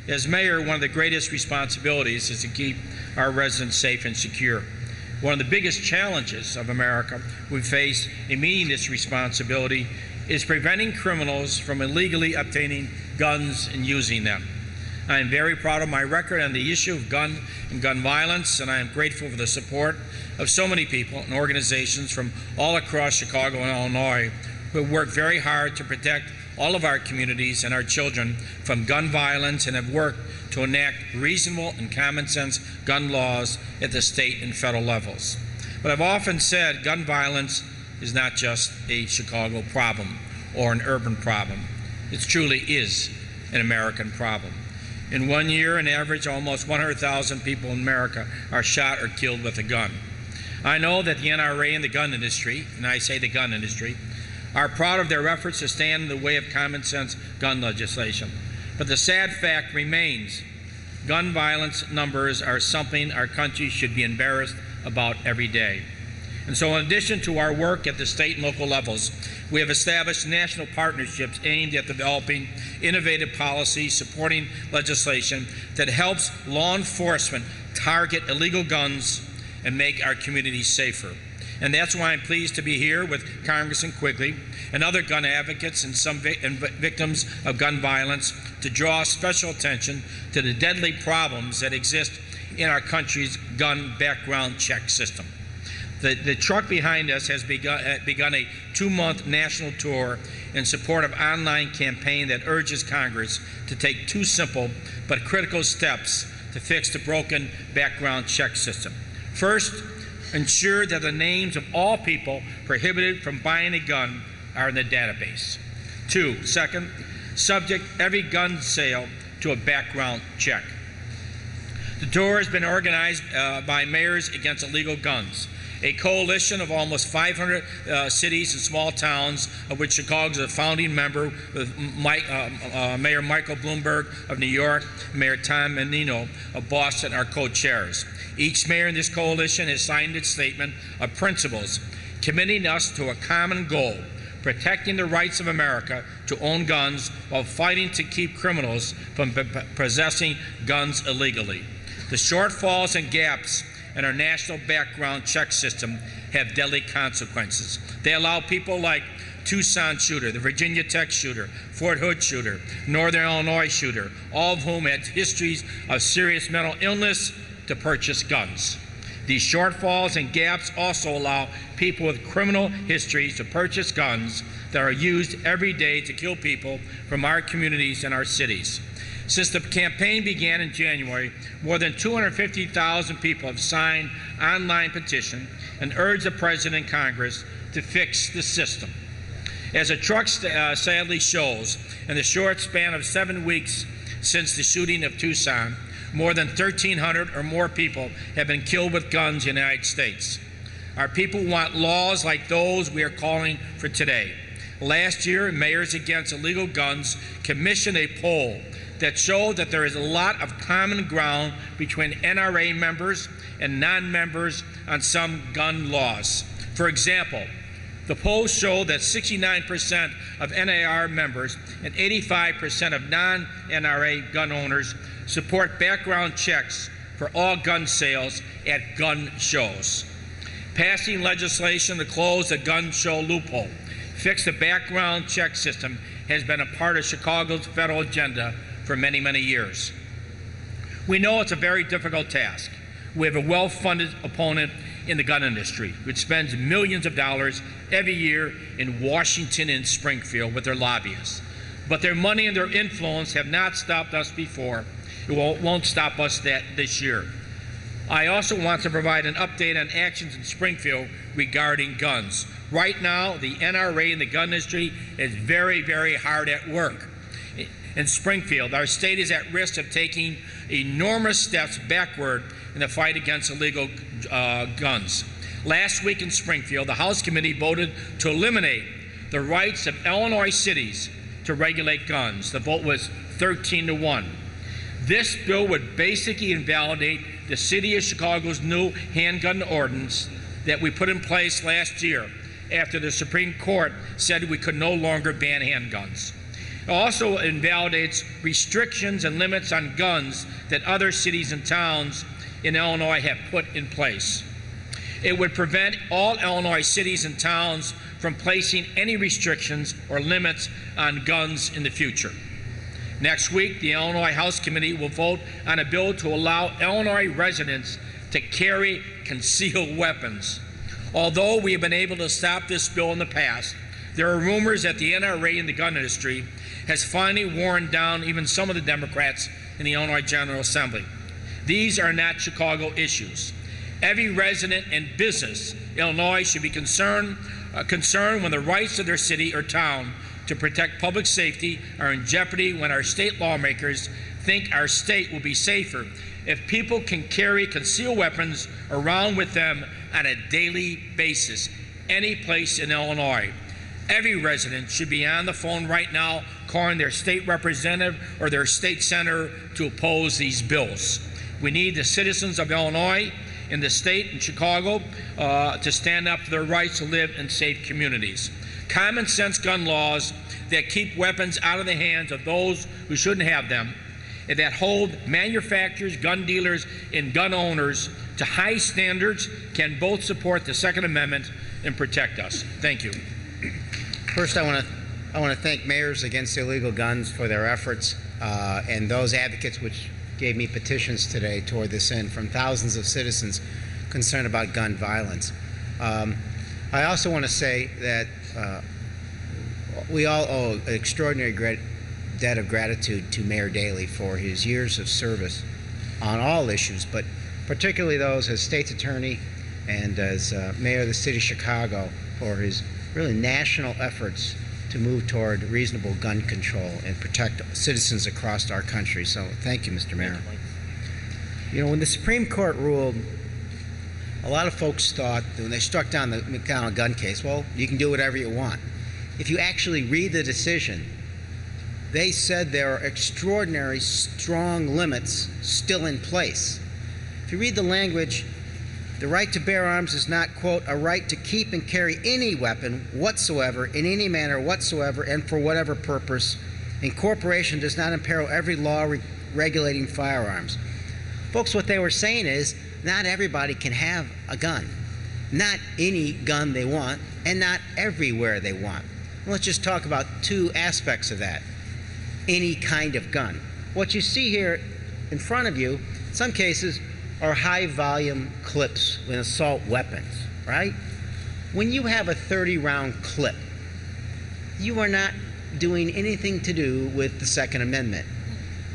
As mayor, one of the greatest responsibilities is to keep our residents safe and secure. One of the biggest challenges of America we face in meeting this responsibility is preventing criminals from illegally obtaining guns and using them. I am very proud of my record on the issue of gun and gun violence, and I am grateful for the support of so many people and organizations from all across Chicago and Illinois who work very hard to protect all of our communities and our children from gun violence and have worked to enact reasonable and common sense gun laws at the state and federal levels. But I've often said gun violence is not just a Chicago problem or an urban problem. It truly is an American problem. In 1 year, on average, almost 100,000 people in America are shot or killed with a gun. I know that the NRA and the gun industry, and I say the gun industry, are proud of their efforts to stand in the way of common sense gun legislation. But the sad fact remains, gun violence numbers are something our country should be embarrassed about every day. And so in addition to our work at the state and local levels, we have established national partnerships aimed at developing innovative policies supporting legislation that helps law enforcement target illegal guns and make our communities safer. And that's why I'm pleased to be here with Congressman Quigley and other gun advocates and some victims of gun violence to draw special attention to the deadly problems that exist in our country's gun background check system. The truck behind us has begun a 2-month national tour in support of an online campaign that urges Congress to take 2 simple but critical steps to fix the broken background check system. First, ensure that the names of all people prohibited from buying a gun are in the database. Second, subject every gun sale to a background check. The tour has been organized by Mayors Against Illegal Guns, a coalition of almost 500 cities and small towns, of which Chicago is a founding member, with Mayor Michael Bloomberg of New York, Mayor Tom Menino of Boston are co-chairs. Each mayor in this coalition has signed its statement of principles, committing us to a common goal, protecting the rights of America to own guns while fighting to keep criminals from possessing guns illegally. The shortfalls and gaps in our national background check system have deadly consequences. They allow people like Tucson shooter, the Virginia Tech shooter, Fort Hood shooter, Northern Illinois shooter, all of whom had histories of serious mental illness, to purchase guns. These shortfalls and gaps also allow people with criminal histories to purchase guns that are used every day to kill people from our communities and our cities. Since the campaign began in January, more than 250,000 people have signed an online petition and urged the President and Congress to fix the system. As the truck sadly shows, in the short span of 7 weeks since the shooting of Tucson, more than 1,300 or more people have been killed with guns in the United States. Our people want laws like those we are calling for today. Last year, Mayors Against Illegal Guns commissioned a poll that showed that there is a lot of common ground between NRA members and non-members on some gun laws. For example, the poll showed that 69% of NAR members and 85% of non-NRA gun owners support background checks for all gun sales at gun shows. Passing legislation to close the gun show loophole, fix the background check system, has been a part of Chicago's federal agenda for many, many years. We know it's a very difficult task. We have a well-funded opponent in the gun industry, which spends millions of dollars every year in Washington and Springfield with their lobbyists. But their money and their influence have not stopped us before. It won't stop us this year. I also want to provide an update on actions in Springfield regarding guns. Right now, the NRA and the gun industry is very, very hard at work. In Springfield, our state is at risk of taking enormous steps backward in the fight against illegal guns. Last week in Springfield, the House committee voted to eliminate the rights of Illinois cities to regulate guns. The vote was 13-1. This bill would basically invalidate the City of Chicago's new handgun ordinance that we put in place last year after the Supreme Court said we could no longer ban handguns. It also invalidates restrictions and limits on guns that other cities and towns in Illinois have put in place. It would prevent all Illinois cities and towns from placing any restrictions or limits on guns in the future. Next week, the Illinois House Committee will vote on a bill to allow Illinois residents to carry concealed weapons. Although we have been able to stop this bill in the past, there are rumors that the NRA in the gun industry has finally worn down even some of the Democrats in the Illinois General Assembly. These are not Chicago issues. Every resident and business in Illinois should be concerned when the rights of their city or town to protect public safety are in jeopardy, when our state lawmakers think our state will be safer if people can carry concealed weapons around with them on a daily basis, any place in Illinois. Every resident should be on the phone right now calling their state representative or their state senator to oppose these bills. We need the citizens of Illinois, in the state and Chicago, to stand up for their rights to live in safe communities. Common sense gun laws that keep weapons out of the hands of those who shouldn't have them, and that hold manufacturers, gun dealers, and gun owners to high standards, can both support the Second Amendment and protect us. Thank you. First, I want to thank Mayors Against Illegal Guns for their efforts, and those advocates which gave me petitions today toward this end from thousands of citizens concerned about gun violence. I also want to say that we all owe an extraordinary debt of gratitude to Mayor Daley for his years of service on all issues, but particularly those as state's attorney and as mayor of the city of Chicago for his really national efforts to move toward reasonable gun control and protect citizens across our country. So thank you, Mr. Mayor. You know, when the Supreme Court ruled, a lot of folks thought, when they struck down the McDonnell gun case, well, you can do whatever you want. If you actually read the decision, they said there are extraordinary strong limits still in place. If you read the language, the right to bear arms is not, quote, a right to keep and carry any weapon whatsoever, in any manner whatsoever, and for whatever purpose. Incorporation does not imperil every law regulating firearms. Folks, what they were saying is not everybody can have a gun. Not any gun they want, and not everywhere they want. Let's just talk about two aspects of that. Any kind of gun. What you see here in front of you, in some cases, are high-volume clips with assault weapons, right? When you have a 30-round clip, you are not doing anything to do with the Second Amendment.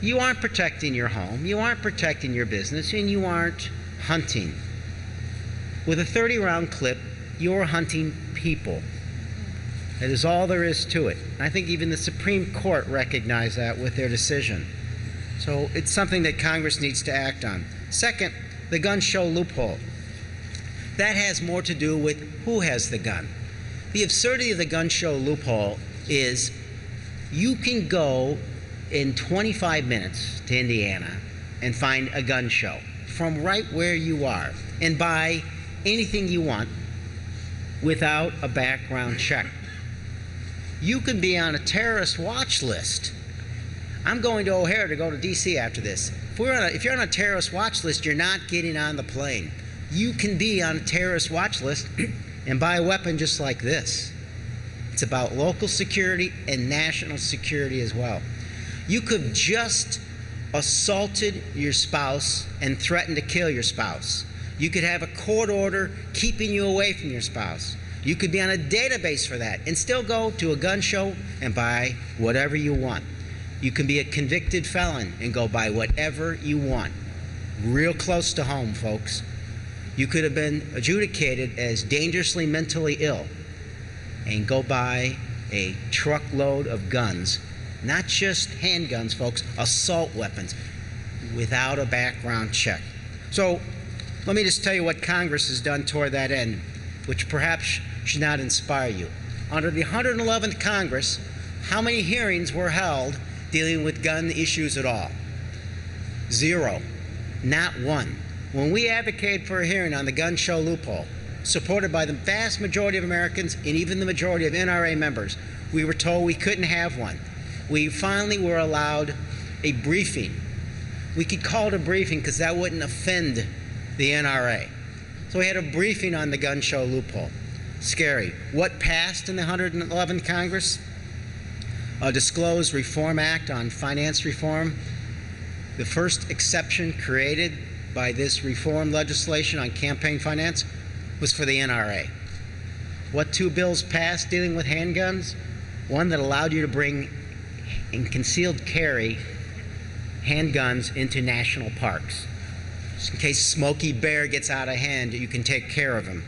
You aren't protecting your home, you aren't protecting your business, and you aren't hunting. With a 30-round clip, you're hunting people. That is all there is to it. I think even the Supreme Court recognized that with their decision. So it's something that Congress needs to act on. Second, the gun show loophole. That has more to do with who has the gun. The absurdity of the gun show loophole is you can go in 25 minutes to Indiana and find a gun show from right where you are and buy anything you want without a background check. You can be on a terrorist watch list. I'm going to O'Hare to go to D.C. after this. If you're on a terrorist watch list, you're not getting on the plane. You can be on a terrorist watch list and buy a weapon just like this. It's about local security and national security as well. You could just assaulted your spouse and threatened to kill your spouse. You could have a court order keeping you away from your spouse. You could be on a database for that and still go to a gun show and buy whatever you want. You can be a convicted felon and go buy whatever you want. Real close to home, folks. You could have been adjudicated as dangerously mentally ill and go buy a truckload of guns, not just handguns, folks, assault weapons, without a background check. So let me just tell you what Congress has done toward that end, which perhaps should not inspire you. Under the 111th Congress, how many hearings were held dealing with gun issues at all? 0. Not one. When we advocated for a hearing on the gun show loophole, supported by the vast majority of Americans and even the majority of NRA members, we were told we couldn't have one we finally were allowed a briefing. We could call it a briefing because that wouldn't offend the NRA. So we had a briefing on the gun show loophole. Scary. What passed in the 111th Congress? A disclosed Reform Act on finance reform. The first exception created by this reform legislation on campaign finance was for the NRA. What two bills passed dealing with handguns? One that allowed you to bring in concealed carry handguns into national parks. Just in case Smokey Bear gets out of hand, you can take care of him.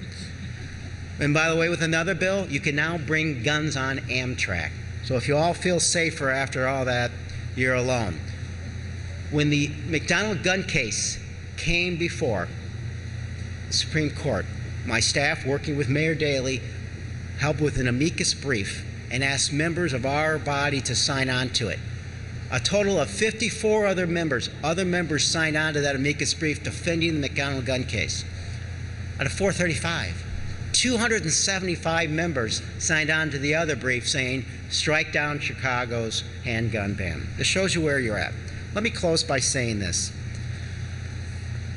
And by the way, with another bill, you can now bring guns on Amtrak. So if you all feel safer after all that, you're alone. When the McDonald gun case came before the Supreme Court, my staff, working with Mayor Daley, helped with an amicus brief and asked members of our body to sign on to it. A total of 54 other members signed on to that amicus brief defending the McDonald gun case. Out of 435, 275 members signed on to the other brief saying, strike down Chicago's handgun ban. This shows you where you're at. Let me close by saying this.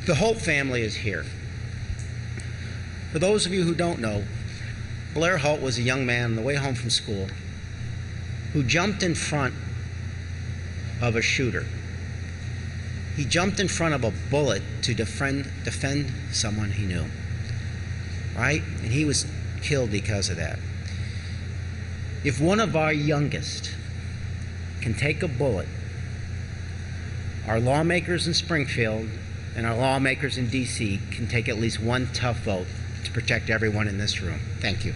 The Holt family is here. For those of you who don't know, Blair Holt was a young man on the way home from school who jumped in front of a shooter. He jumped in front of a bullet to defend someone he knew, right? And he was killed because of that. If one of our youngest can take a bullet, our lawmakers in Springfield and our lawmakers in D.C. can take at least one tough vote to protect everyone in this room. Thank you.